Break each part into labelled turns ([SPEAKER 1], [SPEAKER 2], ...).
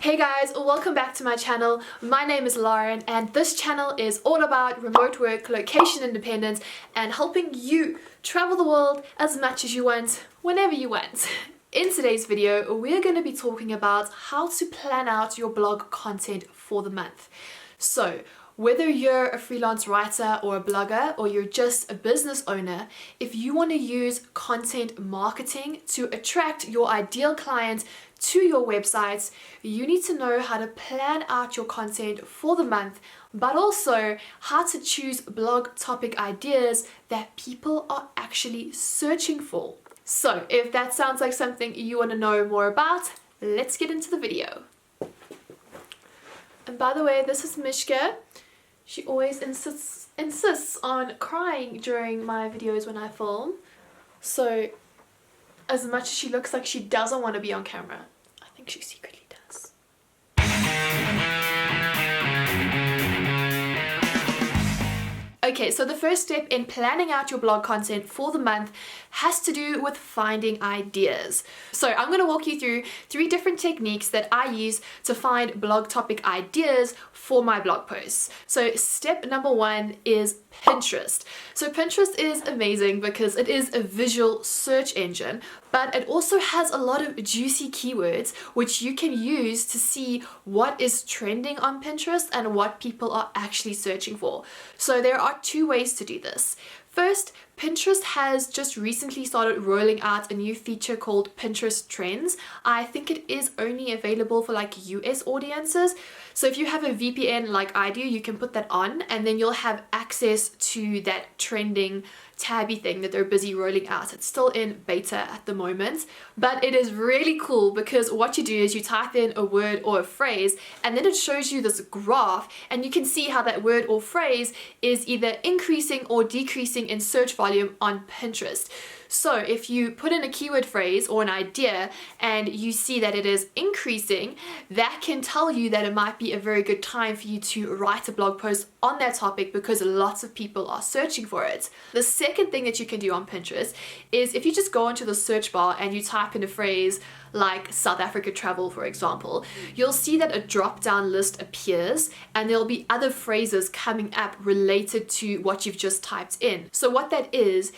[SPEAKER 1] Hey guys, welcome back to my channel. My name is Lauren and this channel is all about remote work, location independence, and helping you travel the world as much as you want, whenever you want. In today's video, we're going to be talking about how to plan out your blog content for the month. So, whether you're a freelance writer or a blogger, or you're just a business owner, if you want to use content marketing to attract your ideal clients to your websites, you need to know how to plan out your content for the month, but also how to choose blog topic ideas that people are actually searching for. So if that sounds like something you want to know more about, let's get into the video. And by the way, this is Mishka. She always insists on crying during my videos when I film. So as much as she looks like she doesn't want to be on camera, I think she secretly does. Okay, so the first step in planning out your blog content for the month has to do with finding ideas. So I'm going to walk you through 3 different techniques that I use to find blog topic ideas for my blog posts. So step number 1 is Pinterest. So Pinterest is amazing because it is a visual search engine, but it also has a lot of juicy keywords which you can use to see what is trending on Pinterest and what people are actually searching for. So there are 2 ways to do this. First, Pinterest has just recently started rolling out a new feature called Pinterest Trends. I think it is only available for like US audiences. So if you have a VPN like I do, you can put that on and then you'll have access to that trending tabby thing that they're busy rolling out. It's still in beta at the moment, but it is really cool because what you do is you type in a word or a phrase and then it shows you this graph and you can see how that word or phrase is either increasing or decreasing in search volume on Pinterest. So if you put in a keyword phrase or an idea and you see that it is increasing, that can tell you that it might be a very good time for you to write a blog post on that topic because lots of people are searching for it. The second thing that you can do on Pinterest is if you just go into the search bar and you type in a phrase like South Africa travel, for example, you'll see that a drop-down list appears and there'll be other phrases coming up related to what you've just typed in. So what that is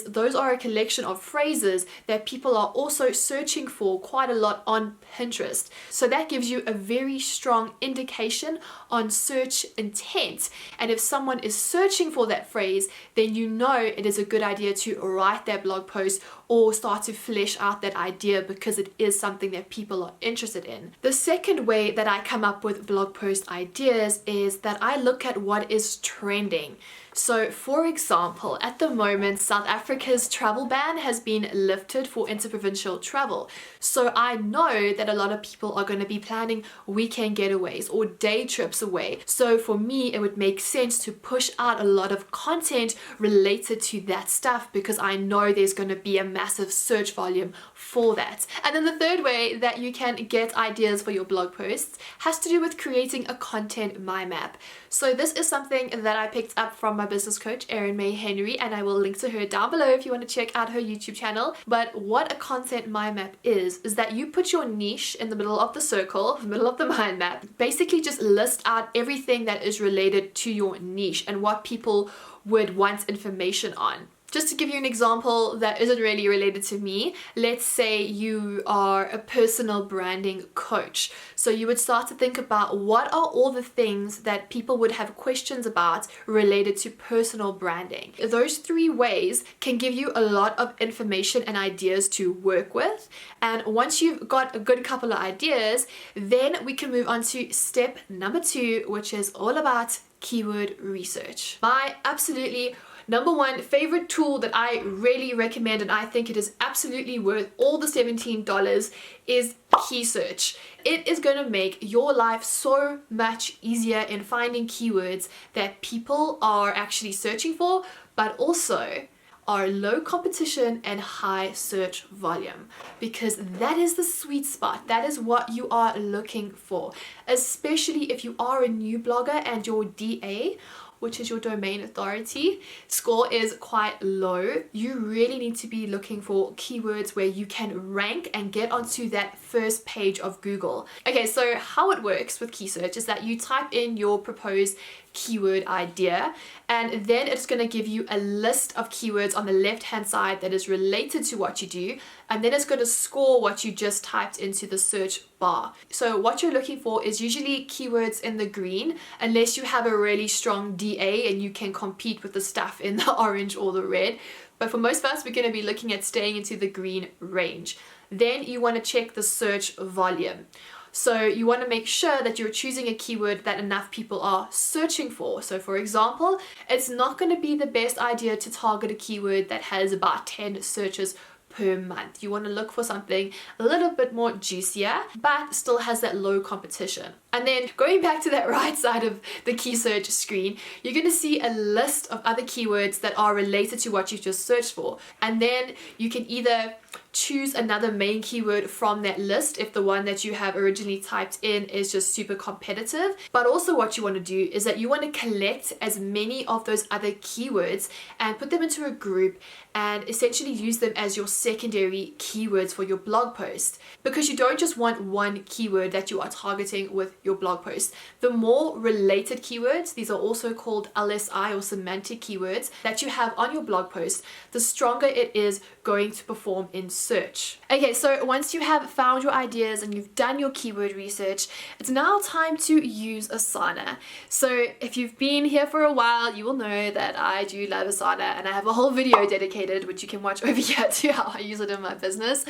[SPEAKER 1] those are a collection of phrases that people are also searching for quite a lot on Pinterest. So that gives you a very strong indication on search intent. And if someone is searching for that phrase, then you know it is a good idea to write that blog post or start to flesh out that idea because it is something that people are interested in. The second way that I come up with blog post ideas is that I look at what is trending. So for example, at the moment, South Africa's travel ban has been lifted for interprovincial travel. So I know that a lot of people are going to be planning weekend getaways or day trips away. So for me, it would make sense to push out a lot of content related to that stuff because I know there's going to be a massive search volume for that. And then the third way that you can get ideas for your blog posts has to do with creating a content mind map. So this is something that I picked up from my business coach, Erin May Henry, and I will link to her down below if you want to check out her YouTube channel. But what a content mind map is that you put your niche in the middle of the circle, the middle of the mind map, basically just list out everything that is related to your niche and what people would want information on. Just to give you an example that isn't really related to me, let's say you are a personal branding coach. So you would start to think about what are all the things that people would have questions about related to personal branding. Those 3 ways can give you a lot of information and ideas to work with. And once you've got a good couple of ideas, then we can move on to step number 2, which is all about keyword research. My absolutely number 1 favorite tool that I really recommend, and I think it is absolutely worth all the $17, is key search. It is going to make your life so much easier in finding keywords that people are actually searching for, but also are low competition and high search volume, because that is the sweet spot. That is what you are looking for, especially if you are a new blogger and your DA which is your domain authority, score is quite low. You really need to be looking for keywords where you can rank and get onto that first page of Google. Okay, so how it works with key search is that you type in your proposed keyword idea, and then it's going to give you a list of keywords on the left hand side that is related to what you do, and then it's going to score what you just typed into the search bar. So what you're looking for is usually keywords in the green, unless you have a really strong DA and you can compete with the stuff in the orange or the red. But for most of us, we're going to be looking at staying into the green range. Then you want to check the search volume. So you want to make sure that you're choosing a keyword that enough people are searching for. So for example, it's not going to be the best idea to target a keyword that has about 10 searches per month. You want to look for something a little bit more juicier, but still has that low competition. And then going back to that right side of the key search screen, you're going to see a list of other keywords that are related to what you've just searched for. And then you can either choose another main keyword from that list if the one that you have originally typed in is just super competitive. But also what you want to do is that you want to collect as many of those other keywords and put them into a group and essentially use them as your secondary keywords for your blog post, because you don't just want one keyword that you are targeting with your blog post. The more related keywords, these are also called LSI or semantic keywords, that you have on your blog post, the stronger it is going to perform in search. Okay, so once you have found your ideas and you've done your keyword research, it's now time to use Asana. So if you've been here for a while, you will know that I do love Asana, and I have a whole video dedicated, which you can watch over here, to how I use it in my business.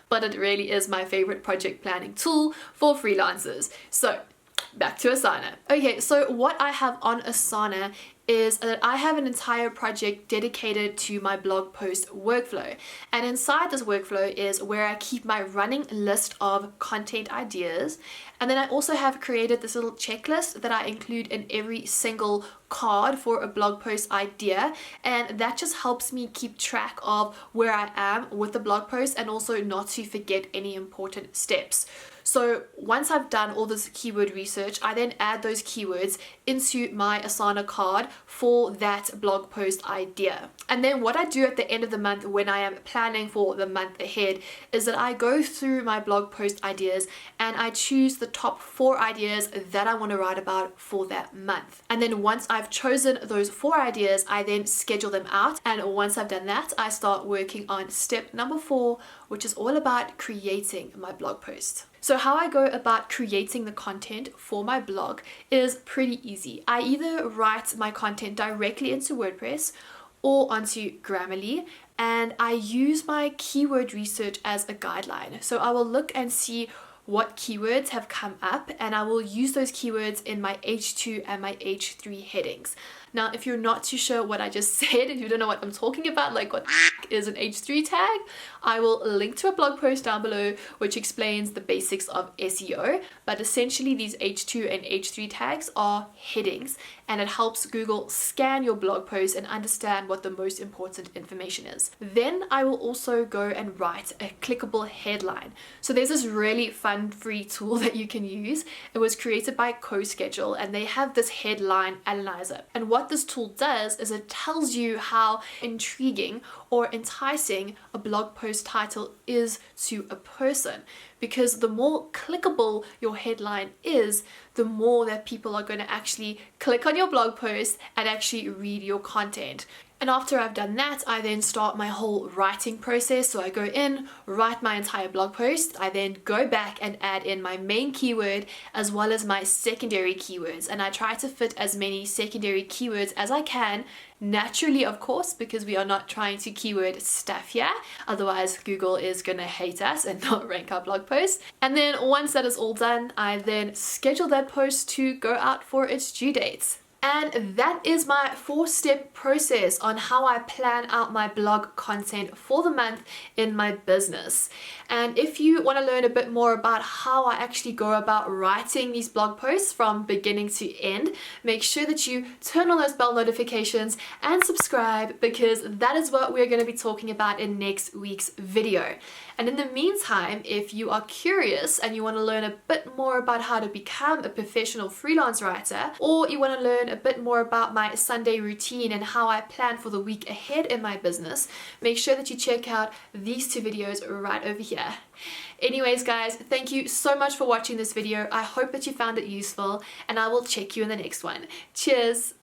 [SPEAKER 1] But it really is my favorite project planning tool for freelancers. So back to Asana. Okay, so what I have on Asana is that I have an entire project dedicated to my blog post workflow. And inside this workflow is where I keep my running list of content ideas. And then I also have created this little checklist that I include in every single card for a blog post idea. And that just helps me keep track of where I am with the blog post and also not to forget any important steps. So once I've done all this keyword research, I then add those keywords into my Asana card for that blog post idea. And then what I do at the end of the month when I am planning for the month ahead is that I go through my blog post ideas and I choose the top 4 ideas that I want to write about for that month. And then once I've chosen those 4 ideas, I then schedule them out. And once I've done that, I start working on step number 4, which is all about creating my blog post. So how I go about creating the content for my blog is pretty easy. I either write my content directly into WordPress or onto Grammarly, and I use my keyword research as a guideline. So I will look and see what keywords have come up, and I will use those keywords in my H2 and my H3 headings. Now, if you're not too sure what I just said, if you don't know what I'm talking about, like what is an H3 tag, I will link to a blog post down below which explains the basics of SEO. But essentially these H2 and H3 tags are headings, and it helps Google scan your blog post and understand what the most important information is. Then I will also go and write a clickable headline. So there's this really fun free tool that you can use. It was created by CoSchedule, and they have this headline analyzer. And what this tool does is it tells you how intriguing or enticing a blog post title is to a person. Because the more clickable your headline is, the more that people are going to actually click on your blog post and actually read your content. And after I've done that, I then start my whole writing process. So I go in, write my entire blog post. I then go back and add in my main keyword as well as my secondary keywords. And I try to fit as many secondary keywords as I can, naturally, of course, because we are not trying to keyword stuff here. Otherwise, Google is going to hate us and not rank our blog posts. And then once that is all done, I then schedule that post to go out for its due dates. And that is my 4-step process on how I plan out my blog content for the month in my business. And if you want to learn a bit more about how I actually go about writing these blog posts from beginning to end, make sure that you turn on those bell notifications and subscribe, because that is what we're going to be talking about in next week's video. And in the meantime, if you are curious and you want to learn a bit more about how to become a professional freelance writer, or you want to learn a bit more about my Sunday routine and how I plan for the week ahead in my business, make sure that you check out these two videos right over here. Anyways guys, thank you so much for watching this video. I hope that you found it useful, and I will check you in the next one. Cheers!